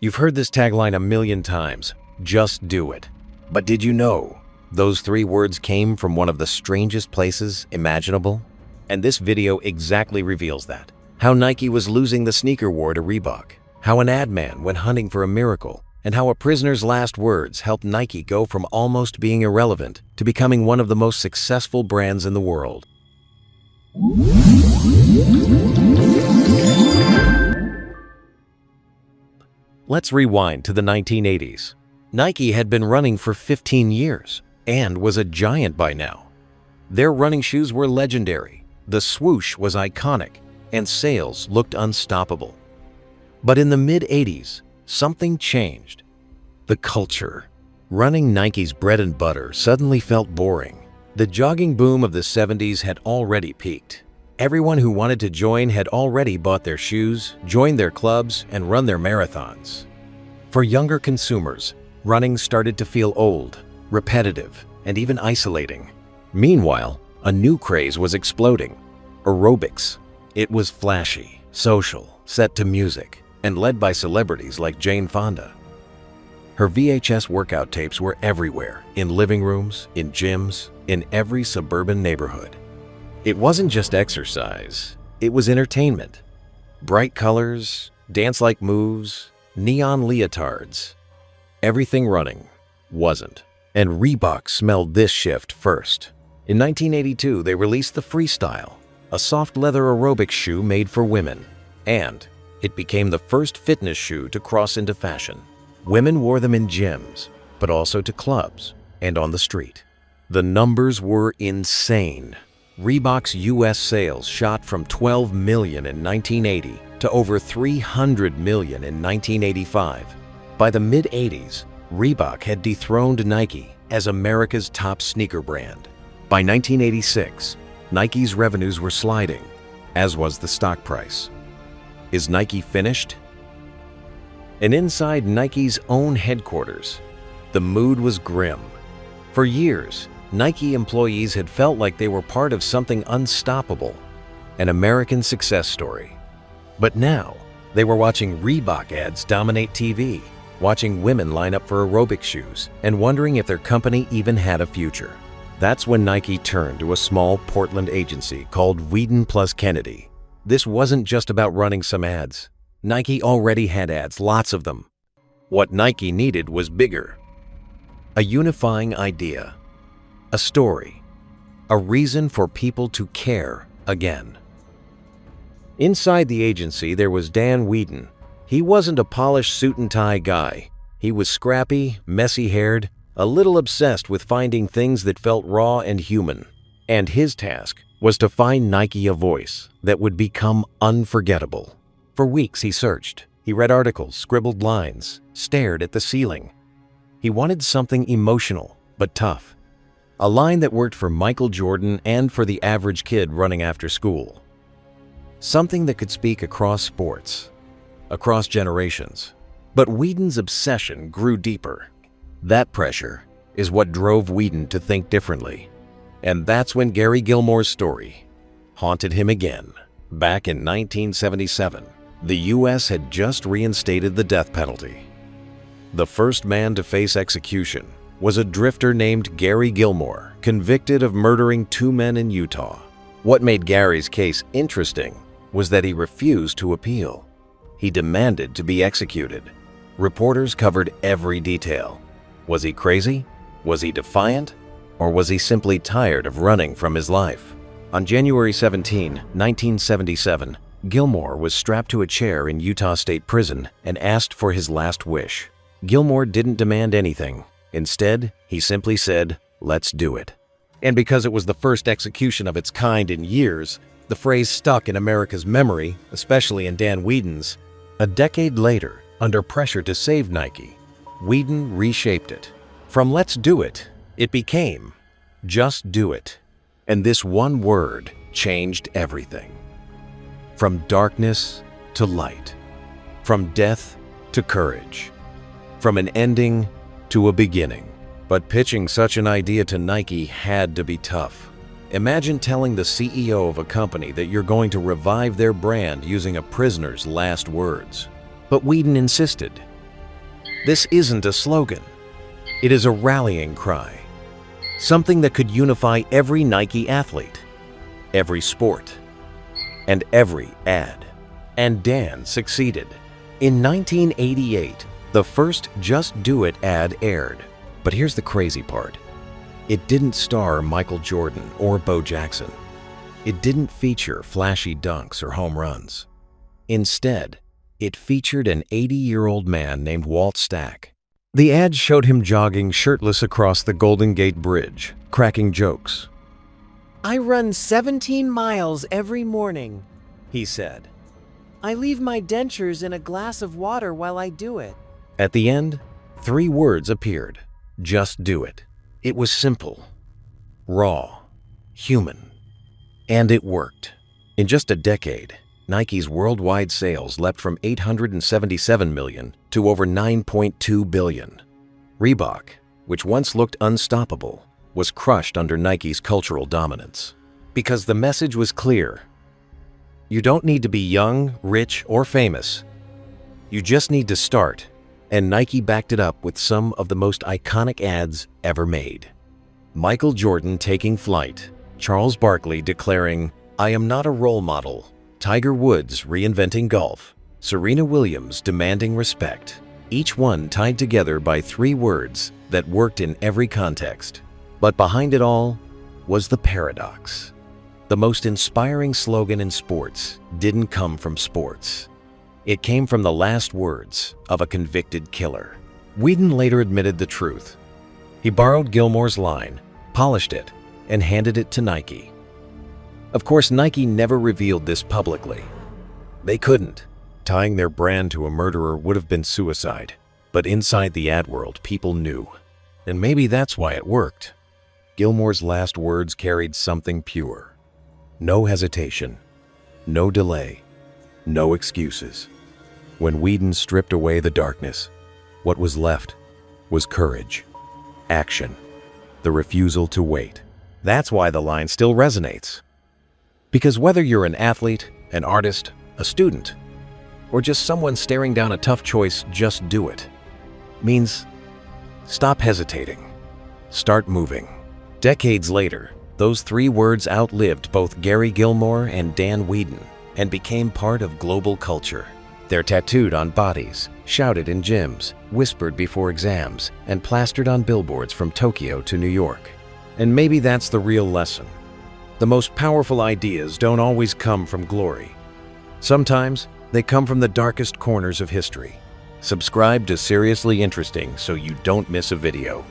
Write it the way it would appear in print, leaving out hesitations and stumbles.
You've heard this tagline a million times, just do it. But did you know those 3 words came from one of the strangest places imaginable? And this video exactly reveals that. How Nike was losing the sneaker war to Reebok, how an ad man went hunting for a miracle, and how a prisoner's last words helped Nike go from almost being irrelevant to becoming one of the most successful brands in the world. Let's rewind to the 1980s. Nike had been running for 15 years and was a giant by now. Their running shoes were legendary, the swoosh was iconic, and sales looked unstoppable. But in the mid-80s, something changed. The culture. Running Nike's bread and butter suddenly felt boring. The jogging boom of the 70s had already peaked. Everyone who wanted to join had already bought their shoes, joined their clubs, and run their marathons. For younger consumers, running started to feel old, repetitive, and even isolating. Meanwhile, a new craze was exploding: aerobics. It was flashy, social, set to music, and led by celebrities like Jane Fonda. Her VHS workout tapes were everywhere, in living rooms, in gyms, in every suburban neighborhood. It wasn't just exercise, it was entertainment. Bright colors, dance-like moves, neon leotards. Everything running wasn't. And Reebok smelled this shift first. In 1982, they released the Freestyle, a soft leather aerobics shoe made for women. And it became the first fitness shoe to cross into fashion. Women wore them in gyms, but also to clubs and on the street. The numbers were insane. Reebok's US sales shot from 12 million in 1980 to over 300 million in 1985. By the mid-80s, Reebok had dethroned Nike as America's top sneaker brand. By 1986, Nike's revenues were sliding, as was the stock price. Is Nike finished? And inside Nike's own headquarters, the mood was grim. For years, Nike employees had felt like they were part of something unstoppable, an American success story. But now, they were watching Reebok ads dominate TV, watching women line up for aerobic shoes, and wondering if their company even had a future. That's when Nike turned to a small Portland agency called Weeden plus Kennedy. This wasn't just about running some ads. Nike already had ads, lots of them. What Nike needed was bigger. A unifying idea. A story. A reason for people to care again. Inside the agency, there was Dan Weeden. He wasn't a polished suit and tie guy. He was scrappy, messy-haired, a little obsessed with finding things that felt raw and human. And his task was to find Nike a voice that would become unforgettable. For weeks he searched. He read articles, scribbled lines, stared at the ceiling. He wanted something emotional, but tough. A line that worked for Michael Jordan and for the average kid running after school. Something that could speak across sports, across generations. But Weeden's obsession grew deeper. That pressure is what drove Weeden to think differently. And that's when Gary Gilmore's story haunted him again. Back in 1977, the US had just reinstated the death penalty. The first man to face execution was a drifter named Gary Gilmore, convicted of murdering 2 men in Utah. What made Gary's case interesting was that he refused to appeal. He demanded to be executed. Reporters covered every detail. Was he crazy? Was he defiant? Or was he simply tired of running from his life? On January 17, 1977, Gilmore was strapped to a chair in Utah State Prison and asked for his last wish. Gilmore didn't demand anything. Instead, he simply said, "Let's do it." And because it was the first execution of its kind in years, the phrase stuck in America's memory, especially in Dan Weeden's. A decade later, under pressure to save Nike, Weeden reshaped it. From "let's do it," it became "just do it." And this one word changed everything. From darkness to light. From death to courage. From an ending to a beginning. But pitching such an idea to Nike had to be tough. Imagine telling the CEO of a company that you're going to revive their brand using a prisoner's last words. But Weeden insisted. This isn't a slogan. It is a rallying cry. Something that could unify every Nike athlete, every sport, and every ad. And Dan succeeded. In 1988, the first Just Do It ad aired. But here's the crazy part. It didn't star Michael Jordan or Bo Jackson. It didn't feature flashy dunks or home runs. Instead, it featured an 80-year-old man named Walt Stack. The ad showed him jogging shirtless across the Golden Gate Bridge, cracking jokes. "I run 17 miles every morning," he said. "I leave my dentures in a glass of water while I do it." At the end, 3 words appeared. Just do it. It was simple, raw, human, and it worked. In just a decade, Nike's worldwide sales leapt from 877 million to over 9.2 billion. Reebok, which once looked unstoppable, was crushed under Nike's cultural dominance. Because the message was clear. You don't need to be young, rich, or famous. You just need to start, and Nike backed it up with some of the most iconic ads ever made. Michael Jordan taking flight, Charles Barkley declaring, "I am not a role model," Tiger Woods reinventing golf, Serena Williams demanding respect, each one tied together by 3 words that worked in every context. But behind it all was the paradox. The most inspiring slogan in sports didn't come from sports. It came from the last words of a convicted killer. Whedon later admitted the truth. He borrowed Gilmore's line, polished it, and handed it to Nike. Of course, Nike never revealed this publicly. They couldn't. Tying their brand to a murderer would have been suicide. But inside the ad world, people knew. And maybe that's why it worked. Gilmore's last words carried something pure. No hesitation, no delay, no excuses. When Whedon stripped away the darkness, what was left was courage, action, the refusal to wait. That's why the line still resonates. Because whether you're an athlete, an artist, a student, or just someone staring down a tough choice, just do it. Means stop hesitating, start moving. Decades later, those 3 words outlived both Gary Gilmore and Dan Whedon and became part of global culture. They're tattooed on bodies, shouted in gyms, whispered before exams, and plastered on billboards from Tokyo to New York. And maybe that's the real lesson. The most powerful ideas don't always come from glory. Sometimes they come from the darkest corners of history. Subscribe to Seriously Interesting so you don't miss a video.